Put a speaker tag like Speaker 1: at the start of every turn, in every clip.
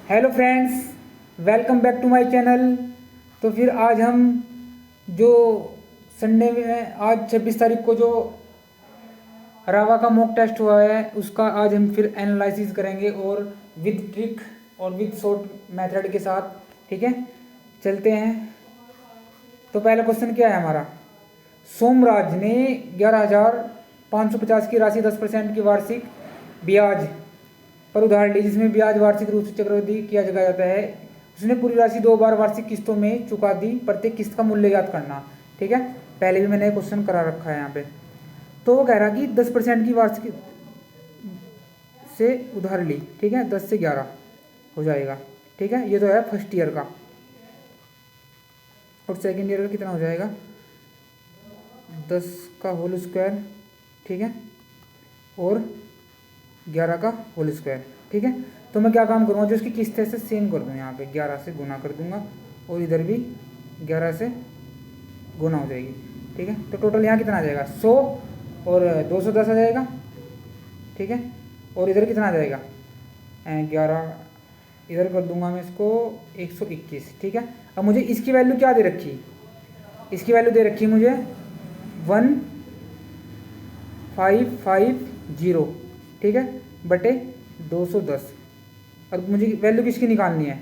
Speaker 1: Hello friends, welcome back to my channel. तो फिर आज हम जो संडे में आज 26 तारीख को जो रावा का मॉक टेस्ट हुआ है उसका आज हम फिर एनालिसिस करेंगे और विद ट्रिक और विद शॉर्ट मेथड के साथ। ठीक है, चलते हैं। तो पहला क्वेश्चन क्या है हमारा। सोमराज ने 11,550 की राशि 10% की वार्षिक ब्याज पर उधार ली, जिसमें ब्याज वार्षिक रूप से चक्रवृद्धि किया जाता है। उसने पूरी राशि 2 बार वार्षिक किस्तों में चुका दी। प्रत्येक किस्त का मूल्य ज्ञात करना। ठीक है, पहले भी मैंने क्वेश्चन करा रखा है यहाँ पे। तो वो कह रहा कि 10% की वार्षिक से उधार ली। ठीक है, 10 से 11 हो जाएगा। ठीक है, ये तो है फर्स्ट ईयर का। और सेकेंड ईयर का कितना हो जाएगा, 10 का होल स्क्वायर। ठीक है, और 11 का होल स्क्वायर। ठीक है, तो मैं क्या काम करूँगा, जो इसकी किस्त है इसे सेम कर दूँ, यहाँ पे 11 से गुना कर दूंगा और इधर भी 11 से गुना हो जाएगी। ठीक है, तो टोटल यहाँ कितना आ जाएगा, 100 और 210 आ जाएगा। ठीक है, और इधर कितना आ जाएगा, 11 इधर कर दूंगा मैं इसको 121। ठीक है, अब मुझे इसकी वैल्यू क्या दे रखी, इसकी वैल्यू दे रखी मुझे 1550। ठीक है, बटे 210। और मुझे वैल्यू किसकी निकालनी है,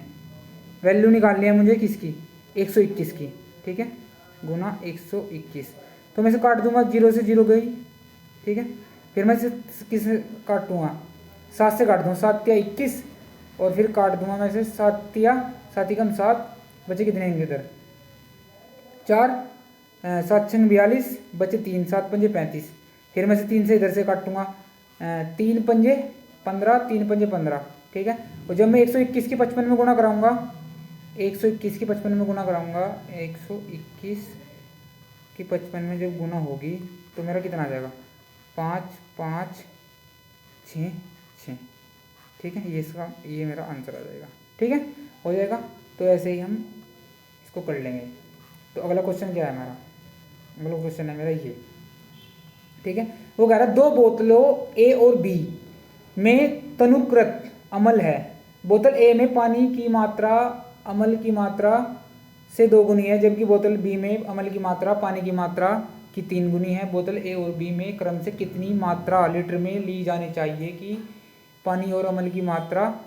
Speaker 1: वैल्यू निकालनी है मुझे किसकी, 121 की। ठीक है, गुना 121। तो मैं इसे काट दूंगा, 0 से 0 गई। ठीक है, फिर मैं इसे किससे काटूंगा, 7 से काट दूँगा, 7 या 21। और फिर काट दूंगा मैं इसे 7 या 7 कम 7, बचे कितने होंगे इधर 4, 7 छंग 42, बचे 3, 7 पंजे 35। फिर मैं इसे 3 से इधर से काटूंगा, 3 पंजे 15, 3 पंजे 15। ठीक है, और जब मैं 121 की 55 में गुना कराऊंगा, 121 की 55 में गुना कराऊंगा, 121 की 55 में जब गुना होगी तो मेरा कितना आ जाएगा, 5 5 6 6। ठीक है, ये मेरा आंसर आ जाएगा। ठीक है, हो जाएगा। तो ऐसे ही हम इसको कर लेंगे। तो अगला क्वेश्चन क्या है हमारा, अगला क्वेश्चन है मेरा ये। ठीक है, वो कह रहा है 2 बोतलों ए और बी में तनुकृत अम्ल है। बोतल ए में पानी की मात्रा अम्ल की मात्रा से 2 गुनी है, जबकि बोतल बी में अम्ल की मात्रा पानी की मात्रा की 3 गुनी है। बोतल ए और बी में क्रम से कितनी मात्रा लीटर में ली जानी चाहिए कि पानी और अम्ल की मात्रा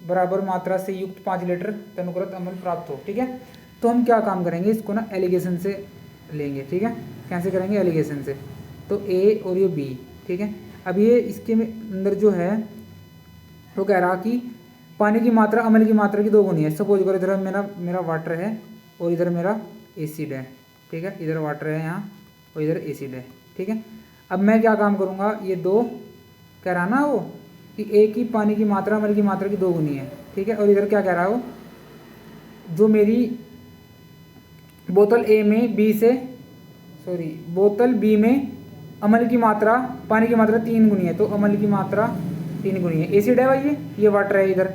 Speaker 1: बराबर मात्रा से युक्त 5 लीटर तनुकृत अम्ल प्राप्त हो। ठीक है, तो हम क्या काम करेंगे, इसको ना एलिगेशन से लेंगे। ठीक है, कैसे करेंगे, एलिगेशन से। तो ए और ये बी। ठीक है, अब ये इसके अंदर जो है वो कह रहा कि पानी की मात्रा अम्ल की मात्रा की 2 गुनी है। सपोज करो इधर मेरा वाटर है और इधर मेरा एसिड है। ठीक है, इधर वाटर है यहाँ और इधर एसिड है। ठीक है, अब मैं क्या काम करूँगा, ये 2 कह रहा ना वो कि ए की पानी की मात्रा अम्ल की मात्रा की 2 गुनी है। ठीक है, और इधर क्या कह रहा है वो, जो मेरी बोतल ए में बी से बोतल बी में अम्ल की मात्रा पानी की मात्रा 3 गुनी है, तो अम्ल की मात्रा 3 गुनी है। एसिड है भाई, ये वाटर है इधर।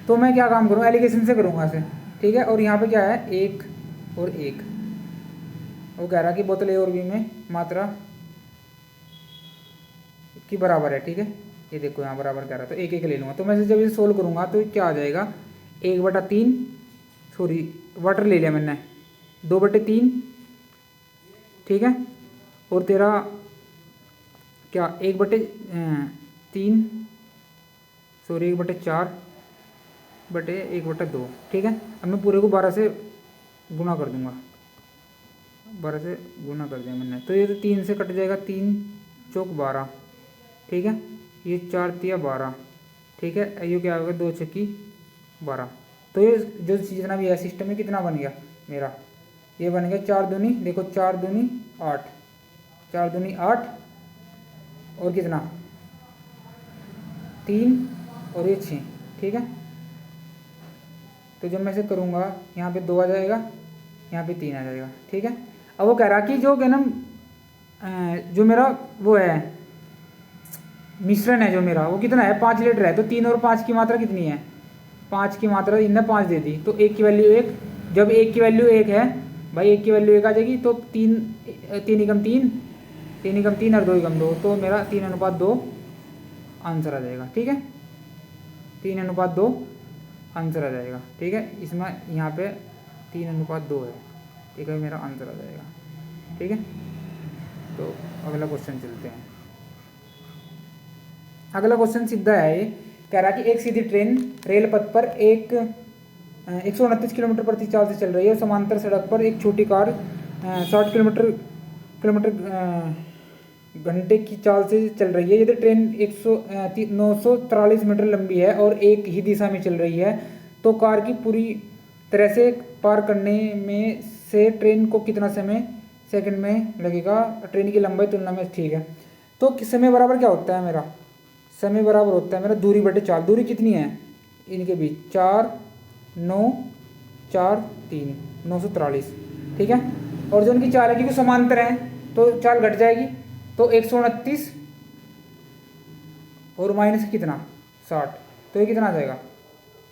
Speaker 1: तो मैं क्या काम करूँगा, एलिगेशन से करूँगा इसे। ठीक है, और यहाँ पे क्या है, 1 और 1। वो कह रहा कि बोतल ए और बी में मात्रा की बराबर है। ठीक है, ये देखो यहाँ बराबर कह रहा, तो 1 1 ले लूँगा। तो मैं जब इसे सोल्व करूँगा तो क्या आ जाएगा, 1/3 वाटर ले लिया मैंने, 2/3। ठीक है, और तेरा क्या 1/3 1/4 बटे 1/2। ठीक है, अब मैं पूरे को 12 से गुना कर दूंगा, 12 से गुना कर दिया मैंने। तो ये तो 3 से कट जाएगा, 3 चौक 12। ठीक है, ये 4 तिया 12। ठीक है, ये क्या होगा, 2 छक्की 12। तो ये जो जितना भी है सिस्टम में कितना बन गया मेरा, ये बन गया 4 दूनी, देखो 4 दूनी 8, 4 दूनी 8 और कितना 3 और ये 6। ठीक है, तो जब मैं इसे करूँगा यहाँ पे 2 आ जाएगा, यहाँ पे 3 आ जाएगा। ठीक है, अब वो कह रहा कि जो ना जो मेरा वो है मिश्रण है जो मेरा, वो कितना है, 5 लीटर है। तो 3 और 5 की मात्रा कितनी है, 5 की मात्रा इनने 5 दे दी, तो 1 की वैल्यू 1। जब 1 की वैल्यू 1 है भाई, 1 की वैल्यू 1 आ जाएगी, तो 3 3 एकम 3, 3 एकम 3 और 2 एकम 2, तो मेरा 3:2 आंसर आ जाएगा। ठीक है, 3:2 आंसर आ जाएगा। ठीक है, इसमें यहाँ पे 3:2 है। ठीक है, मेरा आंसर आ जाएगा। ठीक है, तो अगला क्वेश्चन चलते हैं। अगला क्वेश्चन सीधा है, ये कह रहा है कि एक सीधी ट्रेन रेल पथ पर 129 किलोमीटर प्रति चाल से चल रही है और समांतर सड़क पर एक छोटी कार 60 किलोमीटर घंटे की चाल से चल रही है। यदि ट्रेन 943 मीटर लंबी है और एक ही दिशा में चल रही है तो कार की पूरी तरह से पार करने में से ट्रेन को कितना समय सेकंड में लगेगा ट्रेन की लंबाई तुलना में। ठीक है, तो समय बराबर क्या होता है मेरा, समय बराबर होता है मेरा दूरी बटे चाल। दूरी कितनी है इनके बीच, 4 9 4 3 943। ठीक है, और जो उनकी चाल है क्योंकि समांतर है तो चाल घट जाएगी, तो 129 और माइनस कितना 60, तो ये कितना आ जाएगा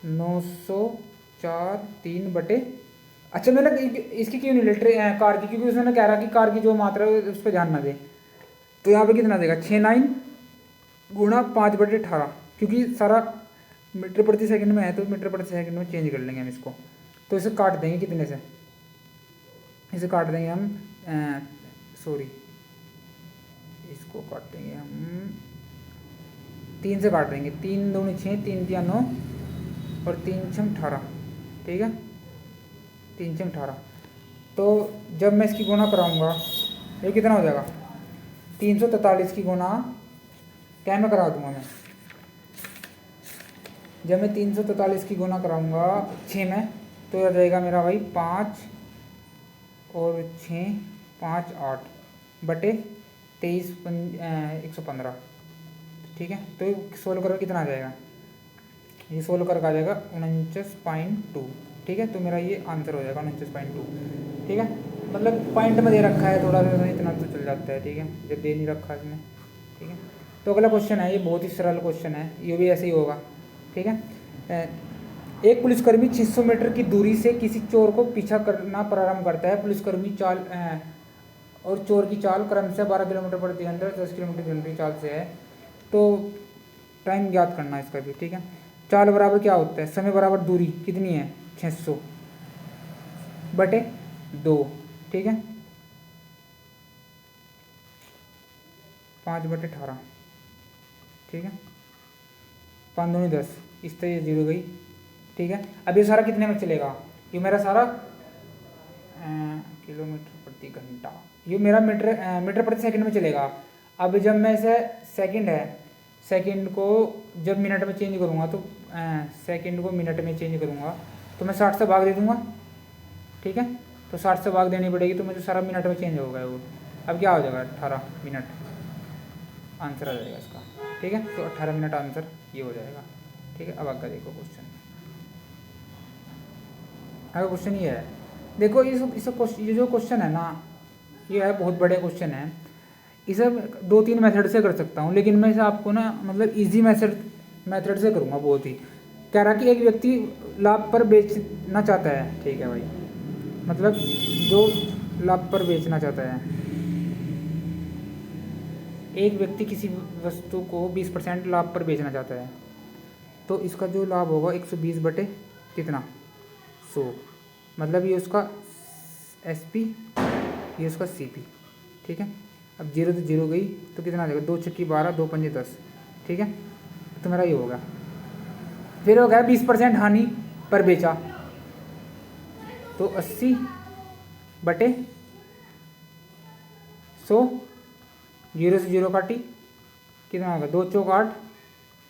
Speaker 1: 904 3 बटे। अच्छा मैंने इसकी क्यों नहीं ले कार की, क्योंकि उसने कह रहा कि कार की जो मात्रा है उस पर ध्यान ना दे। तो यहाँ पे कितना देगा 69 गुणा 5/18, क्योंकि सारा मीटर प्रति सेकंड में है तो मीटर प्रति सेकंड में चेंज कर लेंगे हम इसको। तो इसे काट देंगे कितने से, इसे काट देंगे हम इसको काट देंगे हम 3 से काट देंगे। 3 दूनी 6 3 तिया 9 और 3 छम 18। ठीक है, 3 छम 18। तो जब मैं इसकी गुना कराऊंगा ये कितना हो जाएगा 343 की गुना क्या में करा दूंगा मैं, जब मैं 343 की गुना कराऊंगा 6 में तो आ जाएगा मेरा भाई 5 और 6 5 8 बटे 23 115। ठीक है, तो सोल्व करके कितना आ जाएगा, ये सोल्व करके आ जाएगा 49.2। ठीक है, तो मेरा ये आंसर हो जाएगा 49.2। ठीक है, मतलब पॉइंट में दे रखा है थोड़ा सा इतना तो चल जाता है। ठीक है, जब दे नहीं रखा इसमें। ठीक है, तो अगला क्वेश्चन है, ये बहुत ही सरल क्वेश्चन है, ये भी ऐसे ही होगा। ठीक है, एक पुलिसकर्मी 600 मीटर की दूरी से किसी चोर को पीछा करना प्रारंभ करता है। पुलिसकर्मी चाल और चोर की चाल क्रमशः 12 किलोमीटर प्रति घंटा 10 किलोमीटर घंटे की चाल से है। तो टाइम ज्ञात करना है इसका भी। ठीक है, चाल बराबर क्या होता है, समय बराबर दूरी कितनी है 600 बटे 2। ठीक है, 5/18। ठीक है, 5 दूनी 10, इस तरह ये 0 गई। ठीक है, अब ये सारा कितने में चलेगा, ये मेरा सारा किलोमीटर प्रति घंटा, ये मेरा मीटर प्रति सेकंड में चलेगा। अब जब मैं इसे सेकंड है, सेकंड को जब मिनट में चेंज करूँगा तो सेकंड को मिनट में चेंज करूँगा तो मैं 60 से भाग दे दूँगा। ठीक है, तो 60 से भाग देनी पड़ेगी तो मुझे सारा मिनट में चेंज होगा वो। अब क्या हो जाएगा 18 मिनट आंसर आ जाएगा इसका। ठीक है, तो 18 मिनट आंसर ये हो जाएगा। ठीक है, अब आगे देखो क्वेश्चन। अगर क्वेश्चन ये है, देखो ये जो क्वेश्चन है ना, ये है बहुत बड़े क्वेश्चन है। इसे 2-3 मेथड से कर सकता हूँ, लेकिन मैं इसे आपको ना मतलब इजी मेथड से करूँगा। बहुत ही कह रहा कि एक व्यक्ति लाभ पर बेचना चाहता है। ठीक है भाई, मतलब जो लाभ पर बेचना चाहता है, एक व्यक्ति किसी वस्तु को 20% लाभ पर बेचना चाहता है, तो इसका जो लाभ होगा 120 बटे कितना 100, मतलब ये उसका SP, ये उसका CP। ठीक है, अब 0 से 0 गई तो कितना आ जाएगा 2 छक्की 12 2 पंजे 10। ठीक है, तो मेरा ये होगा। फिर हो गया 20% हानि पर बेचा, तो 80 बटे 100, 0 से 0 काटी कितना होगा 2 चौक 8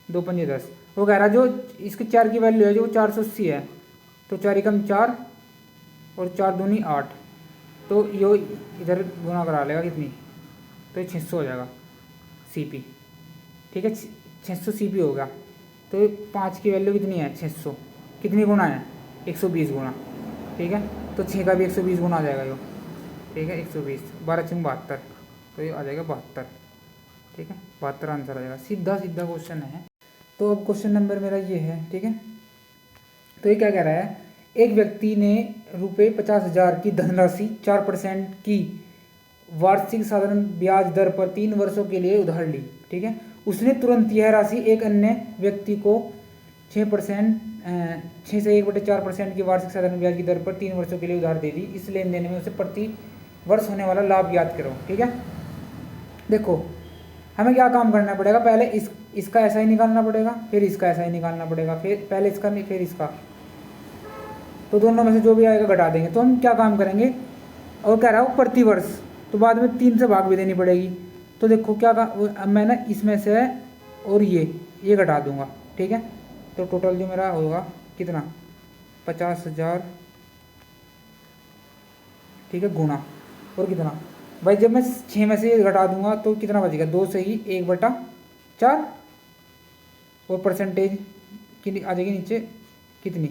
Speaker 1: 2 पंजे 10। वो कह रहा जो इसके 4 की वैल्यू है जो 480 है, तो 4 एकम 4 और 4 दूनी 8, तो यो इधर गुना करा लेगा कितनी, तो 600 हो जाएगा CP। ठीक है, 600 CP होगा। तो 5 की वैल्यू कितनी है 600, कितनी गुना है 120 गुना। ठीक है, तो 6 का भी 120 गुना आ जाएगा यो। ठीक है, 120 12 6 72, तो ये आ जाएगा 72। ठीक है, 72 आंसर आ जाएगा। सीधा क्वेश्चन है। तो अब क्वेश्चन नंबर मेरा ये है। ठीक है, तो ये क्या कह रहा है, एक व्यक्ति ने रुपये 50,000 की धनराशि 4% की वार्षिक साधारण ब्याज दर पर 3 वर्षों के लिए उधार ली। ठीक है, उसने तुरंत यह राशि एक अन्य व्यक्ति को 6%, 6 से 1/4% की वार्षिक साधारण ब्याज की दर पर 3 वर्षों के लिए उधार दे दी। इस लेन देन में उसे प्रति वर्ष होने वाला लाभ ज्ञात करो। ठीक है, देखो हमें क्या काम करना पड़ेगा, पहले इसका ऐसा ही निकालना पड़ेगा, फिर इसका ऐसा ही निकालना पड़ेगा, फिर पहले इसका नहीं फिर इसका, तो दोनों में से जो भी आएगा घटा देंगे। तो हम क्या काम करेंगे, और कह रहा हूँ प्रति वर्ष, तो बाद में 3 से भाग भी देनी पड़ेगी। तो देखो क्या अब मैं ना इसमें से और ये घटा दूंगा। ठीक है, तो टोटल जो मेरा होगा कितना, 50,000। ठीक है, गुना और कितना भाई, जब मैं 6 में से ये घटा दूंगा तो कितना बचेगा, 2 से ही 1/4, और परसेंटेज की आ जाएगी नीचे कितनी,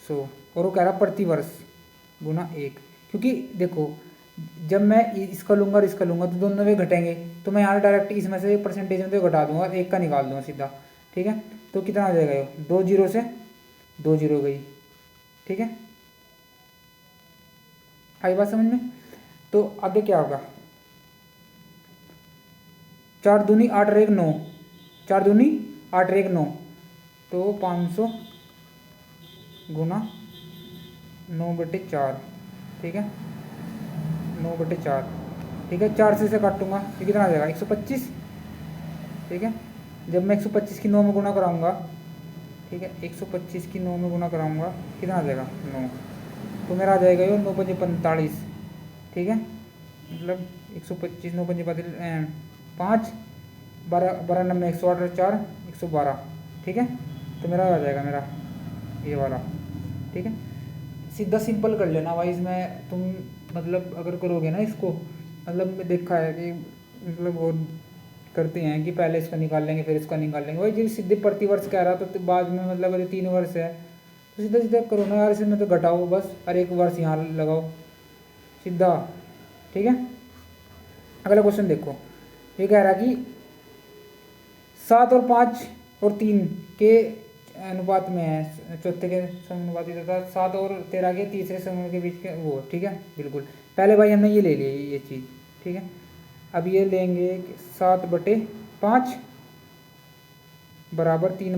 Speaker 1: 100। और वो कह रहा प्रति वर्ष गुना 1, क्योंकि देखो जब मैं इसका लूँगा और इसका लूँगा तो दोनों में घटेंगे, तो मैं यहाँ डायरेक्ट इसमें से परसेंटेज में तो घटा दूंगा, 1 का निकाल दूंगा सीधा। ठीक है, तो कितना आ जाएगा ये, 2 जीरो से 2 जीरो गई। ठीक है, आई बात समझ में। तो आगे क्या होगा, 4 दूनी 8 और 1 9, 4 दूनी 8 और 1 9, तो 500 गुना 9/4। ठीक है, 9/4। ठीक है, 4 से इसे काटूंगा, ये कितना आ जाएगा, 125। ठीक है, जब मैं 125 की 9 में गुना कराऊंगा, ठीक है, 125 की 9 में गुना कराऊंगा, कितना आ जाएगा, 9। तो मेरा आ जाएगा ये 9 पंजे 45। ठीक है, मतलब 125 9 पंजे 5 12 12 नब्बे 108 और 4 112। ठीक है, तो मेरा आ जाएगा मेरा ये वाला। ठीक है, सीधा सिंपल कर लेना भाई, इसमें तुम मतलब अगर करोगे ना इसको, मतलब देखा है कि मतलब वो करते हैं कि पहले इसका निकाल लेंगे फिर इसका निकाल लेंगे, वही जी सीधे प्रति वर्ष कह रहा तो बाद में मतलब अगर 3 वर्ष है तो सीधा सीधा करो ना यार, इसमें तो घटाओ बस, और 1 वर्ष यहाँ लगाओ सीधा। ठीक है, अगला क्वेश्चन देखो, ये कह रहा कि 7 और 5 और 3 के अनुपात में है, चौथे के समानुपाती तथा 7 और 13 के तीसरे समूह के बीच के वो। ठीक है, बिल्कुल पहले भाई हमने ये ले लिया ये चीज़। ठीक है, अब ये लेंगे 7/5 बराबर 3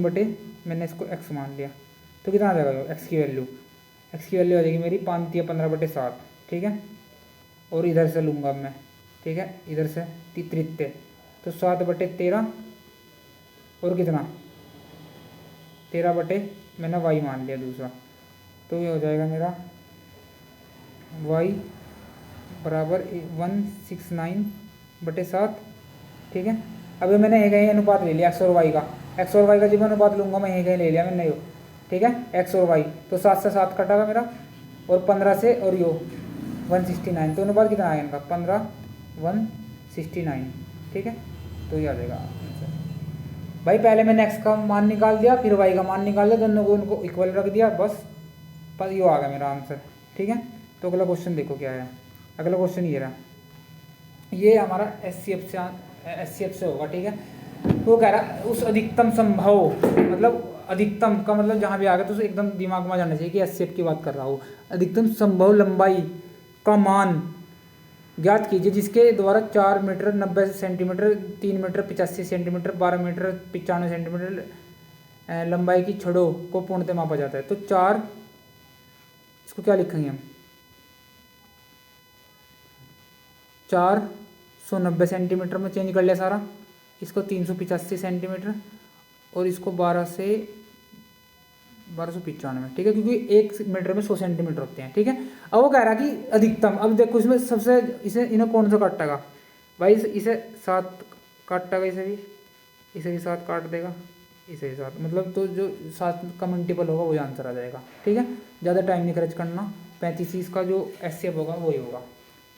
Speaker 1: मैंने इसको x मान लिया, तो कितना आ जाएगा x की वैल्यू, आ जाएगी मेरी 5 या 15/7। ठीक है, और इधर से लूँगा मैं। ठीक है, इधर से तृतीय, तो 7/13 और कितना 13 मैंने y मान लिया दूसरा, तो ये हो जाएगा मेरा y बराबर 169/7। ठीक है, अभी मैंने एक ही अनुपात ले लिया x और y का, जब अनुपात लूँगा मैं एक ही ले लिया मैंने यो। ठीक है, x और y, तो 7 से 7 कटेगा मेरा, और 15 से और यो 169, तो अनुपात कितना आएगा इनका 15:169। ठीक है, तो ये आ जाएगा आंसर। भाई पहले मैंने x का मान निकाल दिया, फिर y का मान निकाल दिया, दोनों को उनको इक्वल रख दिया, बस यो आ गया मेरा आंसर। ठीक है, तो अगला क्वेश्चन देखो क्या है, अगला क्वेश्चन ये रहा, ये हमारा SCF से होगा। ठीक है, वो कह रहा उस अधिकतम संभव, मतलब अधिकतम का मतलब जहाँ भी आ गया तो उसे एकदम दिमाग में जाना चाहिए कि SCF की बात कर रहा हूँ। अधिकतम संभव लंबाई का मान ज्ञात कीजिए जिसके द्वारा 4 metre 90 centimetre, 3 metre 85 centimetre, 12 metre 95 centimetre लंबाई की छड़ों को पूर्णतः मापा जाता है। तो 4, इसको क्या लिखेंगे हम, 490 सेंटीमीटर में चेंज कर लिया सारा, इसको 385 सेंटीमीटर, और इसको 1295। ठीक है, क्योंकि 1 मीटर में 100 सेंटीमीटर होते हैं। ठीक है, अब वो कह रहा कि अधिकतम, अब देखो इसमें सबसे इसे इन्हें कौन सा काटेगा भाई, इसे 7 काटेगा, इसे भी 7 काट देगा, इसे भी 7, मतलब तो जो 7 का मल्टीपल होगा वही आंसर आ जाएगा। ठीक है, ज़्यादा टाइम नहीं खर्च करना, 35 इसका जो SCF होगा वही होगा।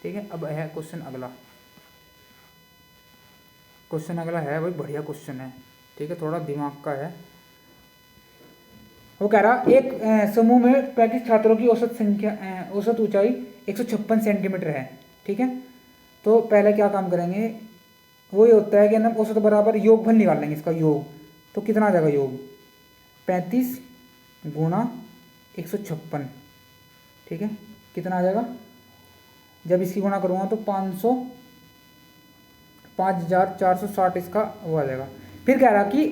Speaker 1: ठीक है, अब है क्वेश्चन अगला, है भाई बढ़िया क्वेश्चन है। ठीक है, थोड़ा दिमाग का है। वो कह रहा एक समूह में 35 छात्रों की औसत ऊंचाई 156 सेंटीमीटर है। ठीक है, तो पहले क्या काम करेंगे, वो ये होता है कि हम औसत बराबर योगफल निकाल लेंगे इसका योग, तो कितना आ जाएगा योग 35 गुणा 156। ठीक है, कितना आ जाएगा, जब इसकी गुणा करूँगा तो 5460 इसका वो आ जाएगा। फिर कह रहा कि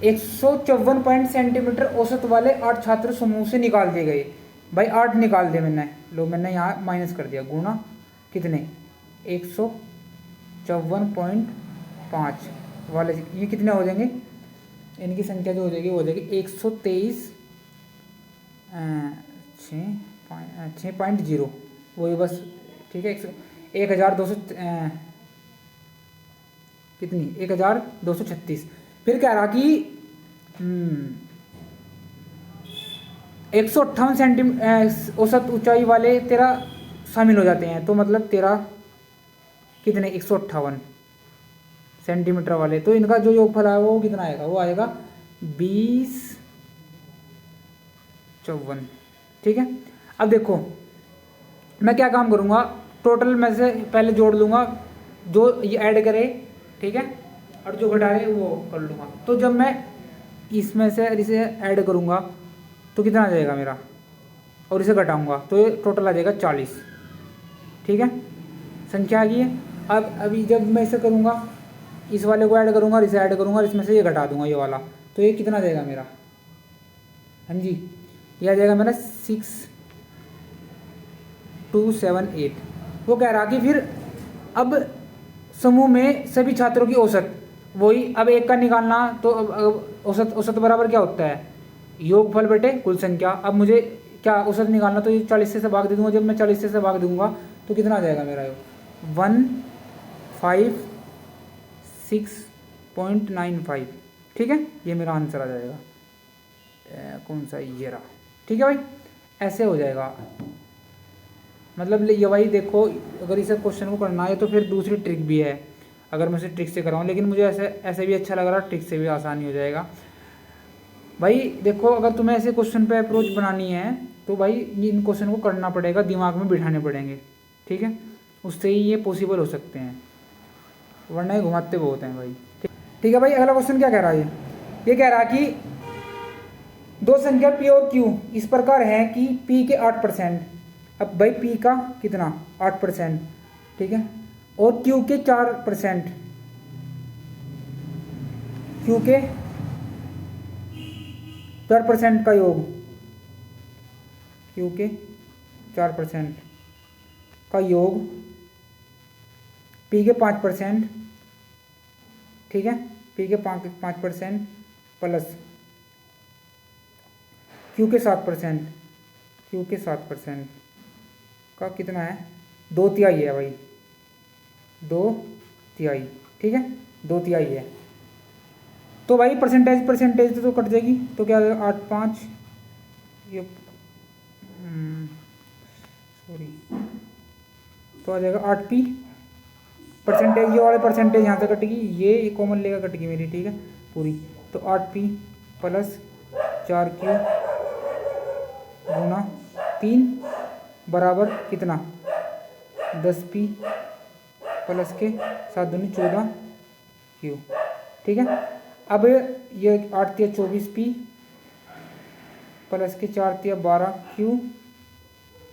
Speaker 1: 154 सेंटीमीटर औसत वाले 8 छात्र समूह से निकाल दिए गए। भाई 8 निकाल दिए मैंने, लो मैंने यहाँ माइनस कर दिया, गुना कितने 154.5 वाले, ये कितने हो जाएंगे, इनकी संख्या जो हो जाएगी वो हो जाएगी 123 6.0, वही बस, ठीक है। 1200 कितनी 1236। फिर कह रहा कि 158 सेंटीमीटर औसत ऊंचाई वाले तेरा शामिल हो जाते हैं, तो मतलब तेरा कितने 158 सेंटीमीटर वाले, तो इनका जो योगफल है वो कितना आएगा, वो आएगा 2054, ठीक है। अब देखो मैं क्या काम करूँगा, टोटल में से पहले जोड़ लूँगा, जो ये ऐड करे, ठीक है, और जो घटा रहे वो कर लूँगा। तो जब मैं इसमें से इसे ऐड करूँगा तो कितना आ जाएगा मेरा, और इसे घटाऊँगा तो ये टोटल आ जाएगा 40, ठीक है, संख्या आ गई है। अब अभी जब मैं इसे करूँगा, इस वाले को ऐड करूँगा और इसे ऐड करूँगा और इसमें से ये घटा दूंगा ये वाला, तो ये कितना आ जाएगा मेरा, हाँ जी, ये आ जाएगा मेरा 6278। वो कह रहा कि फिर अब समूह में सभी छात्रों की औसत, वही अब एक का निकालना, तो अब औसत, औसत बराबर क्या होता है, योगफल बटे कुल संख्या। अब मुझे क्या औसत निकालना, तो ये 40 से भाग दे दूंगा, जब मैं 40 से भाग दूंगा तो कितना आ जाएगा मेरा, 156.95, ठीक है, ये मेरा आंसर आ जाएगा। कौन सा, ये रहा, ठीक है भाई, ऐसे हो जाएगा। मतलब ये भाई देखो, अगर इसे क्वेश्चन को करना है तो फिर दूसरी ट्रिक भी है, अगर मैं इसे ट्रिक से कराऊँ, लेकिन मुझे ऐसे भी अच्छा लग रहा है, ट्रिक से भी आसानी हो जाएगा। भाई देखो, अगर तुम्हें ऐसे क्वेश्चन पे अप्रोच बनानी है तो भाई इन क्वेश्चन को करना पड़ेगा, दिमाग में बिठाने पड़ेंगे, ठीक है, उससे ही ये पॉसिबल हो सकते हैं, वरना ये घुमाते बहुत हैं भाई, ठीक है भाई। अगला क्वेश्चन क्या कह रहा है, ये कह रहा है कि दो संख्या P और Q इस प्रकार है कि P के 8%, अब भाई P का कितना 8%, ठीक है, और Q के 4%, Q के 4% का योग, Q के 4% का योग P के 5%, ठीक है, P के 5% प्लस Q के 7%, Q के 7% का कितना है, 2/3 है भाई, 2/3, ठीक है, 2/3 है। तो भाई परसेंटेज तो कट जाएगी, तो क्या 8 5, ये सॉरी, तो आ जाएगा 8P परसेंटेज, ये वाले परसेंटेज यहाँ से कटेगी, ये कॉमन लेगा, कटेगी मेरी, ठीक है, पूरी, तो 8P प्लस 4Q गुना 3 बराबर कितना 10P प्लस के 7 दूनी 14Q, ठीक है। अब ये 8 × 24P प्लस के 4 × 12Q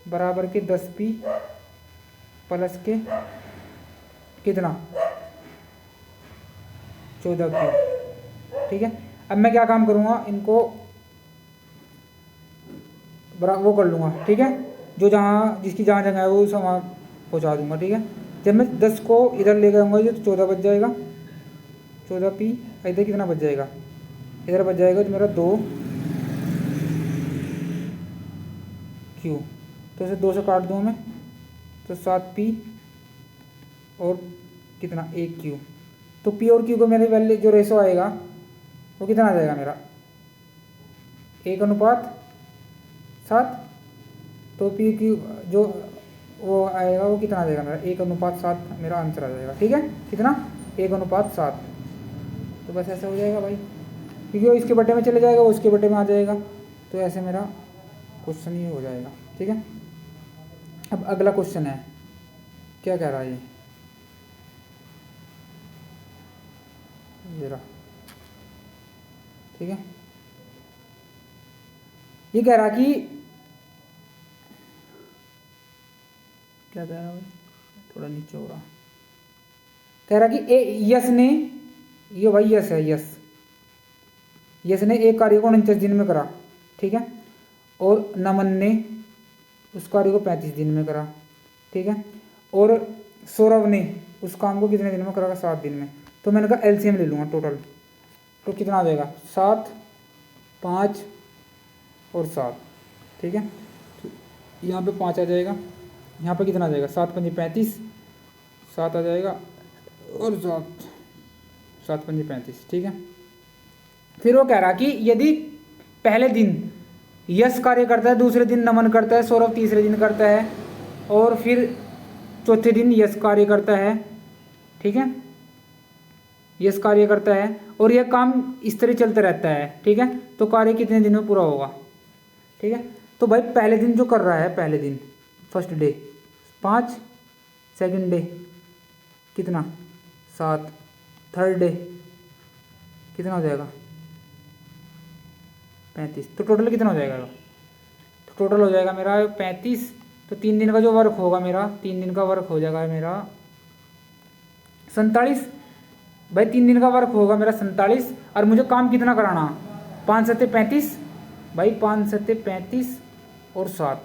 Speaker 1: बराबर के 10P प्लस के कितना 14Q, ठीक है। अब मैं क्या काम करूँगा, इनको वो कर लूँगा, ठीक है, जो जहाँ जिसकी जहाँ जगह है वो वहाँ पहुँचा दूँगा, ठीक है। जब मैं 10 को इधर ले जाऊँगा तो 14 बच जाएगा, 14P, इधर कितना बच जाएगा, इधर बच जाएगा तो मेरा 2Q, तो इसे 2 से काट दूँ मैं, तो 7P और कितना 1Q, तो P और Q को मेरे वैल्यू जो रेशो आएगा वो कितना आ जाएगा मेरा 1:7, तो P Q जो वो आएगा वो कितना आ जाएगा मेरा 1:7 मेरा आंसर आ जाएगा, ठीक है, कितना 1:7, तो बस ऐसे हो जाएगा भाई, क्योंकि वो इसके बटे में चले जाएगा, वो उसके बटे में आ जाएगा, तो ऐसे मेरा क्वेश्चन ही हो जाएगा, ठीक है। अब अगला क्वेश्चन है, क्या कह रहा है ये रहा, ठीक है, ये कह रहा कि क्या कह रहा है, थोड़ा नीचे हो रहा, कह रहा कि यस ने, ये भाई यस है, यस यश ने एक कार्य को 49 दिन में करा, ठीक है, और नमन ने उस कार्य को 35 दिन में करा, ठीक है, और सौरभ ने उस काम को कितने दिन में करा? 7 दिन में। तो मैंने कहा एलसीएम ले लूँगा टोटल, तो कितना आ जाएगा? 7, 5 और 7, ठीक है। तो यहाँ पे 5 आ जाएगा, यहाँ पे कितना आ जाएगा? 7 पंजे 35, 7 आ जाएगा और 7 पंजे 35, ठीक है। फिर वो कह रहा कि यदि पहले दिन यश कार्य करता है, दूसरे दिन नमन करता है, सौरभ तीसरे दिन करता है, और फिर चौथे दिन यश कार्य करता है, ठीक है, यश कार्य करता है, और यह काम इस तरह चलता रहता है, ठीक है, तो कार्य कितने दिन में पूरा होगा? ठीक है। तो भाई पहले दिन जो कर रहा है, पहले दिन फर्स्ट डे 5, सेकंड डे कितना? 7, थर्ड डे कितना हो जाएगा? 35। तो टोटल कितना हो जाएगा? तो टोटल हो जाएगा मेरा 35। तो 3 दिन का जो वर्क होगा मेरा, 3 दिन का वर्क हो जाएगा मेरा 47। भाई 3 दिन का वर्क होगा मेरा 47, और मुझे काम कितना कराना? 5 सत्ते 35, भाई 5 सत्ते 35 और 7,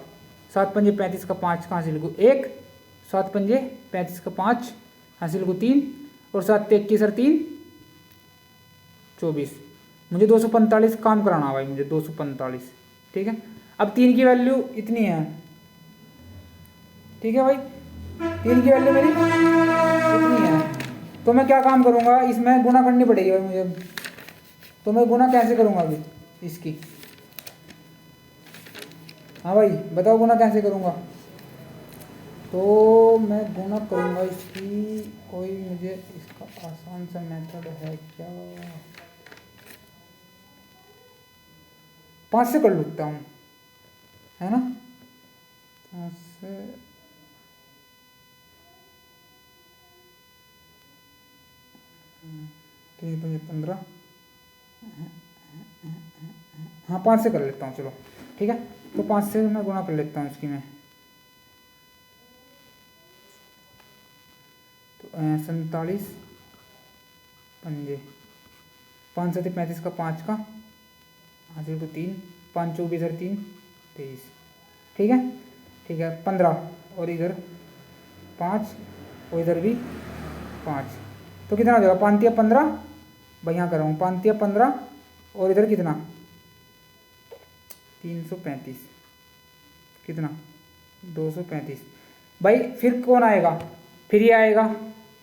Speaker 1: 7 पंजे 35 का 5 कहाँ से लिखूँ? 1, 7 पंजे 35 का 5 कहाँ से लिखूँ? 3, और 7 21 और 3 24। मुझे 245 काम कराना भाई, मुझे 245, ठीक है। अब 3 की वैल्यू इतनी है, ठीक है भाई, 3 की वैल्यू मेरी इतनी है, तो मैं क्या काम करूँगा? इसमें गुना करनी पड़ेगी भाई मुझे। तो मैं गुना कैसे करूँगा अभी इसकी? हाँ भाई बताओ, गुना कैसे करूँगा? तो मैं गुना करूँगा इसकी, कोई मुझे इसका आसान सा मेथड है क्या? 5 से कर लेता हूँ, है ना? 5 से 3 पंजे 15, हाँ 5 से कर लेता हूँ, चलो ठीक है। तो 5 से मैं गुणा कर लेता हूँ इसकी मैं। तो 47 पंजे 5 सत्ते 35 का 5 का हासिल को 3, 5 24 और 3 23, ठीक है, ठीक है। 15 और इधर 5 और इधर भी 5, तो कितना हो जाएगा? 5 तिया 15, भाई यहाँ कर रहा हूँ, 5 तिया 15 और इधर कितना? 335, कितना? 235। भाई फिर कौन आएगा? फिर ये आएगा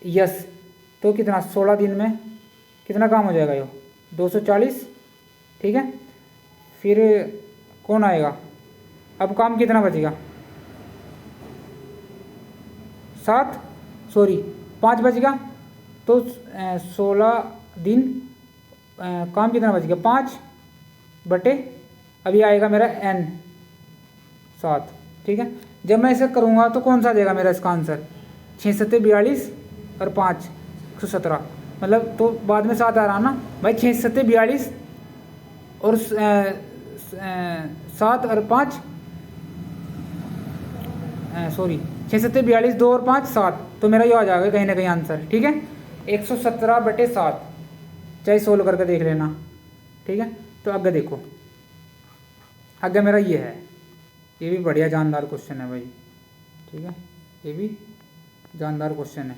Speaker 1: यस, तो कितना? 16 दिन में कितना काम हो जाएगा? ये 240, ठीक है। फिर कौन आएगा? अब काम कितना बचेगा? 7, सॉरी 5 बचेगा, तो 16 दिन काम कितना बचेगा? 5 बटे, अभी आएगा मेरा n 7, ठीक है। जब मैं इसे करूँगा तो कौन सा आ जाएगा मेरा इसका आंसर? 6 सत्ते 42 और 5 117, मतलब तो बाद में 7 आ रहा ना भाई। 6 सत्ते 42 और 7 और 5, सॉरी 6 सत्ते 42, 2 और 5 7, तो मेरा ये आ जाएगा कहीं ना कहीं आंसर, ठीक है। 117 बटे 7, चाहे सोल्व करके देख लेना, ठीक है। तो आगे देखो, आगे मेरा ये है, ये भी बढ़िया जानदार क्वेश्चन है भाई, ठीक है, ये भी जानदार क्वेश्चन है,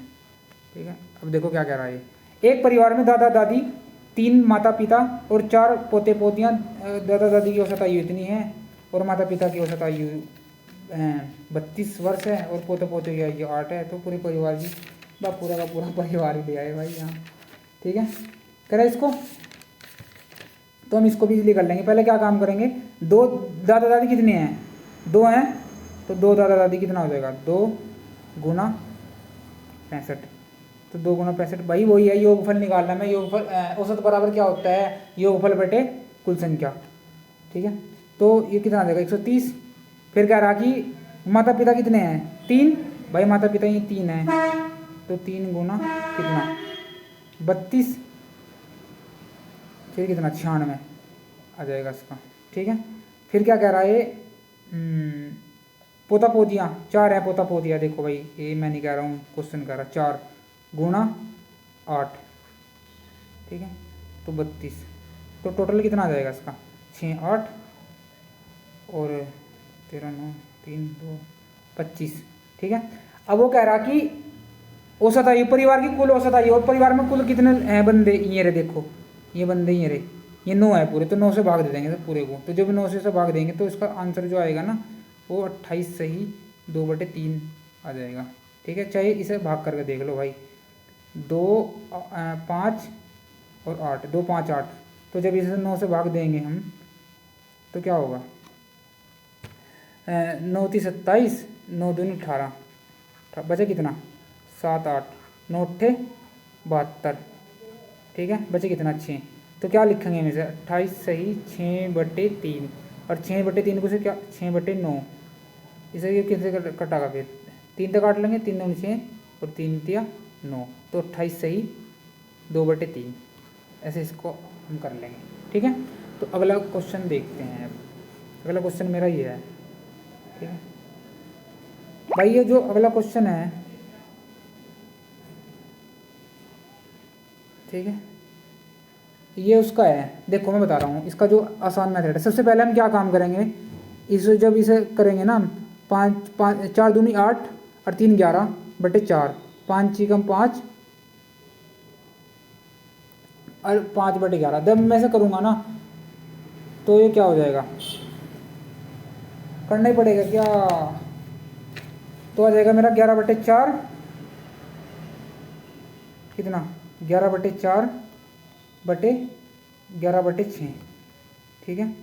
Speaker 1: ठीक है। अब देखो क्या कह रहा है। एक परिवार में दादा दादी, 3 माता पिता और 4 पोते पोतियाँ। दादा दादी की औसत आयु इतनी है और माता पिता की औसत आयु 32 वर्ष है और पोते पोते की आयु 8 है। तो पूरे परिवार की पूरा का पूरा परिवार ही ले आए भाई यहाँ, ठीक है। करें इसको, तो हम इसको भी इजीली कर लेंगे। पहले क्या काम करेंगे? 2 दादा दादी कितने हैं? 2 हैं, तो 2 दादा दादी कितना हो जाएगा? 2 गुना 65, तो 2 गुना 65 भाई वही है, योगफल निकालना है। मैं योगफल औसत बराबर क्या होता है? योगफल बटे कुल संख्या, ठीक है। तो ये कितना आ जाएगा? 130। फिर कह रहा कि माता पिता कितने हैं? 3, भाई माता पिता ये 3 है, तो 3 गुना कितना? 32, फिर कितना? 96 आ जाएगा इसका, ठीक है। फिर क्या कह रहा है? पोता पोतियाँ 4 है, पोता पोतियाँ देखो भाई, ये मैं नहीं कह रहा हूँ, क्वेश्चन कह रहा 4 गुना 8, ठीक है, तो 32। तो टोटल कितना आ जाएगा इसका, 6 8 और 13 9 3 2 25। ठीक है, अब वो कह रहा कि औसत आई, परिवार की कुल औसत आई, और परिवार में कुल कितने हैं बंदे, ये रहे देखो, ये बंदे ये रहे, ये 9 है पूरे, तो 9 से भाग दे देंगे सब पूरे को। तो जब 9 से भाग देंगे तो इसका आंसर जो आएगा ना वो 28 सही 2/3 आ जाएगा। ठीक है, चाहे इसे भाग करके देख लो भाई, 2 5 और 8, 2 5 8, तो जब इसे 9 से भाग देंगे हम तो क्या होगा, 9 3 27, 9 2 18, बचे कितना 7 8, 9 8 72। ठीक है, बचे कितना 6, तो क्या लिखेंगे इनमें से 28 सही 6/3, और 6/3 को से क्या 6/9, इसे ये किससे कटागा फिर 3 तक काट लेंगे, 3 9 6 और 3 तिया 9, तो 28 सही 2/3, ऐसे इसको हम कर लेंगे। ठीक है, तो अगला क्वेश्चन देखते हैं। अब अगला क्वेश्चन मेरा ये है। ठीक है भाई, ये जो अगला क्वेश्चन है, ठीक है, ये उसका है, देखो मैं बता रहा हूँ इसका जो आसान मेथड है। सबसे पहले हम क्या काम करेंगे, जब इसे करेंगे ना, 5 5 4 दूनी 8 और 3 11/4, 5 चिकम 5 और 5/11। जब मैं से करूँगा ना तो ये क्या हो जाएगा, करना ही पड़ेगा क्या, तो आ जाएगा मेरा 11/4, कितना 11/4/11/6। ठीक है,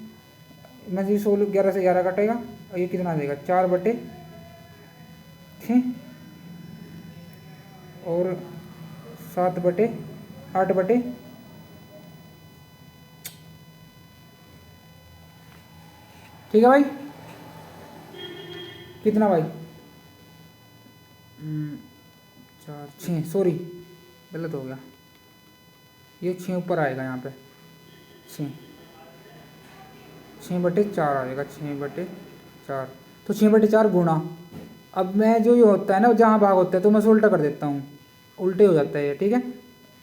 Speaker 1: मैं जी 11 से 11 कटेगा, और ये कितना आ जाएगा 4/6 और 7/8। ठीक है भाई, कितना भाई 4 6, सॉरी गलत हो गया, ये 6 ऊपर आएगा यहाँ पे, 6/4 आएगा, 6/4, तो 6/4 गुणा, अब मैं जो ये होता है ना जहाँ भाग होता है तो मैं उसे उल्टा कर देता हूँ, उल्टे हो जाता है ये। ठीक है,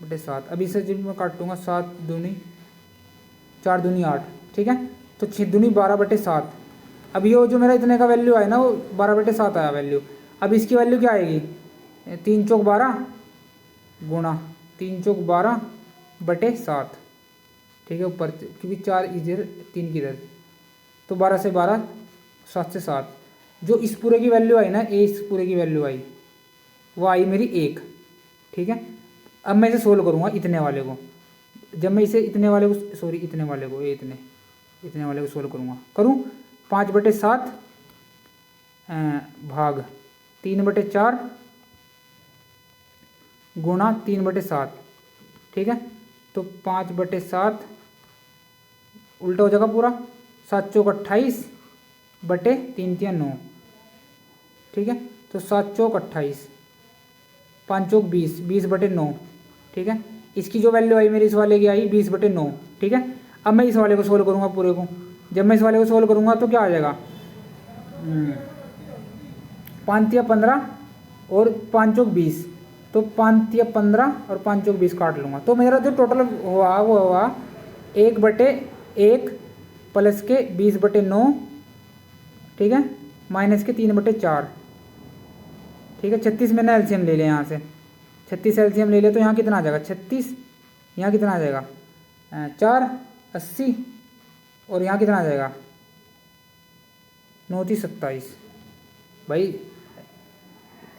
Speaker 1: /7, अब इसे जब मैं काटूंगा 7 दूनी 4 दूनी 8। ठीक है, तो 6 दूनी 12/7। अब ये जो मेरा इतने का वैल्यू आया ना वो 12/7 आया वैल्यू। अब इसकी वैल्यू क्या आएगी, 3 चौक 12 गुणा 3 चौक 12/7। ठीक है, ऊपर क्योंकि 4 इधर 3 की इधर, तो 12 से 12 7 से 7, जो इस पूरे की वैल्यू आई ना, इस पूरे की वैल्यू आई वो आई मेरी 1। ठीक है, अब मैं इसे सोल्व करूँगा इतने वाले को, जब मैं इसे इतने वाले को सॉरी इतने वाले को ये इतने वाले को सोल्व करूँगा, करूँ 5/7 भाग 3/4 गुणा 3/7। ठीक है, तो 5/7 उल्टा हो जाएगा पूरा, 7 चौक 28 बटे 3 तिया 9। ठीक है, तो 7 चौक 28, 5 चौक 20, 20/9। ठीक है, इसकी जो वैल्यू आई मेरी इस वाले की आई 20/9। ठीक है, अब मैं इस वाले को सोल्व करूँगा पूरे को, जब मैं इस वाले को सोल्व करूँगा तो क्या आ जाएगा 5 तिया 15 और 5 चौक 20, तो 5 तिया 15 और 5 चौक 20 काट लूँगा, तो मेरा जो टोटल हुआ वो हुआ 1/1 प्लस के 20/9। ठीक है, माइनस के 3/4। ठीक है, 36 मैंने एलसीएम ले लिया यहाँ से, 36 एलसीएम ले लिया, तो यहाँ कितना आ जाएगा 36, यहाँ कितना आ जाएगा 4 80, और यहाँ कितना आ जाएगा 9 3 27। भाई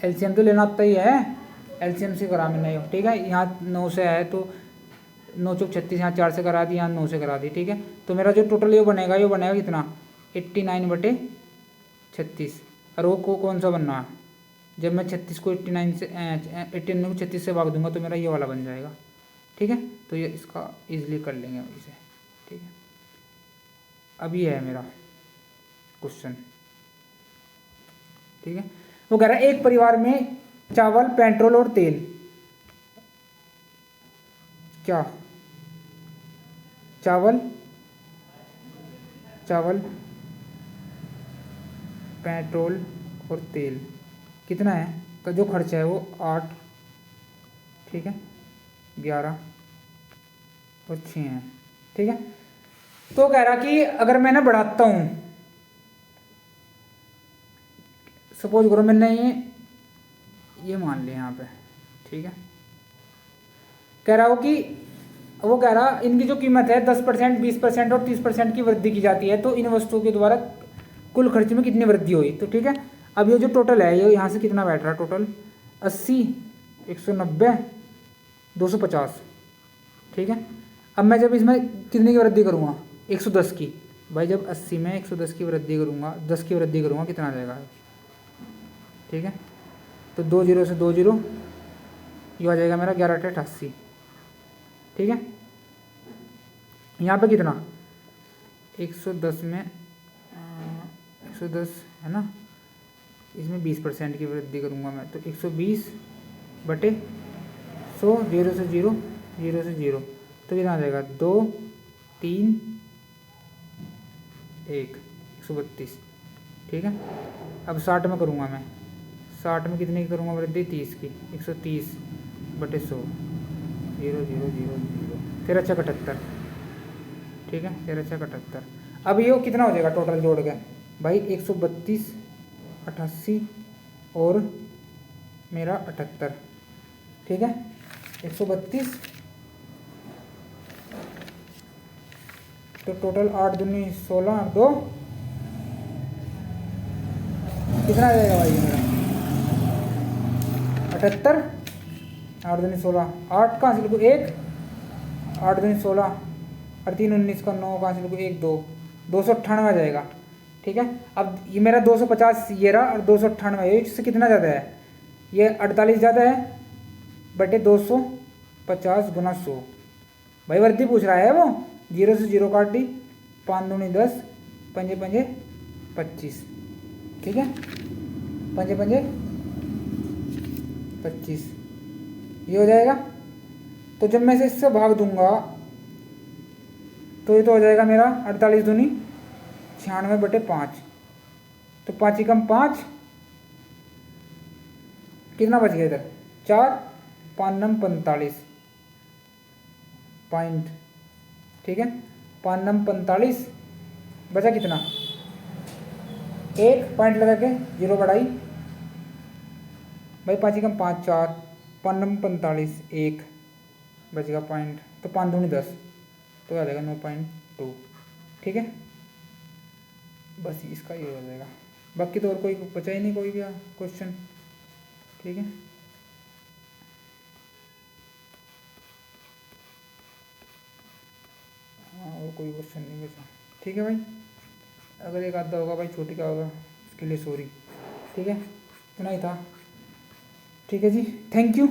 Speaker 1: एलसीएम तो लेना आता ही है, एलसीएम से करा मैंने। ठीक है, यहाँ 9 से है तो 9 चौक 36, यहाँ 4 से करा दी, यहाँ 9 से करा दी। ठीक है, तो मेरा जो टोटल ये बनेगा कितना 89/36, और वो कौन सा बनना है, जब मैं 36 को 89 से 89 को 36 से भाग दूंगा तो मेरा ये वाला बन जाएगा। ठीक है, तो ये इसका इजीली कर लेंगे इसे। ठीक है, अब ये है मेरा क्वेश्चन। ठीक है, वो कह रहा है एक परिवार में चावल, पेट्रोल और तेल, क्या चावल पेट्रोल और तेल कितना है, का जो खर्चा है वो 8, ठीक है 11 और 6 है। ठीक है। तो कह रहा कि अगर मैं ना बढ़ाता हूँ, सपोज करो मैंने ये मान लिया यहाँ पे, ठीक है। कह रहा हो कि वो कह रहा इनकी जो कीमत है 10%, 20% और 30% की वृद्धि की जाती है, तो इन वस्तुओं के द्वारा कुल खर्च में कितनी वृद्धि हुई। तो ठीक है, अब ये जो टोटल है, ये यहाँ से कितना बैठ रहा है टोटल, 80, 190, 250, ठीक है। अब मैं जब इसमें कितने की वृद्धि करूँगा, 110 की। भाई जब 80 में 110 की वृद्धि करूँगा, 10 की वृद्धि करूँगा, कितना आ जाएगा, ठीक है। तो 2 जीरो से 2 जीरो, ये आ जाएगा मेरा 11×8 = 88, ठीक है। यहाँ पे कितना, 110 में 110 है ना, इसमें 20% की वृद्धि करूँगा मैं, तो 120/100, 0 से 0, 0 से 0, तो कितना आ जाएगा, 2, 3, 1, 132, ठीक है। अब 60 में करूँगा मैं, 60 में कितने की करूँगा वृद्धि, 30 की, 130/100, 0, 0, 0, 0, 13×78, ठीक है, 13×78। अब ये कितना हो जाएगा टोटल जोड़ के भाई, 132, 88 और मेरा 78, ठीक है। 132, तो टोटल 8 दूनी 16, 2 कितना आ जाएगा भाई मेरा, 78, 8 दूनी 16, 8 कहाँ से लिखूँ, 1, 8 दूनी 16 और 3 19 का 9, कहाँ से लिखूँ, 1 2, 298 आ जाएगा, ठीक है। अब ये मेरा 250 ये रहा, और 298 ये, इससे कितना ज़्यादा है, ये 48 ज़्यादा है बटे 250 × 100। भाई वृद्धि पूछ रहा है वो, 0 से 0 काट दी, 5 दूनी 10, 5 5 25, ठीक है, 5 5 25, ये हो जाएगा। तो जब मैं इसे इससे भाग दूंगा, तो ये तो हो जाएगा मेरा 48 दूनी 96/5, तो 5 × 5 कितना बच गया इधर, 4, 5 9 45 पॉइंट, ठीक है, 5 9 45, बचा कितना, 1 पॉइंट लगा के 0 बढ़ाई भाई, 5 × 5 4, 5 9 45, 1 बच गया पॉइंट, तो 5 दूनी 10, तो आ जाएगा 9.2, ठीक है। बस इसका ये हो जाएगा, बाकी तो और कोई बचा ही नहीं कोई भी क्वेश्चन, ठीक है। हाँ और कोई क्वेश्चन नहीं बचा, ठीक है भाई। अगर एक आधा होगा भाई छोटी का होगा, उसके लिए सॉरी, ठीक है, इतना ही था, ठीक है जी, थैंक यू।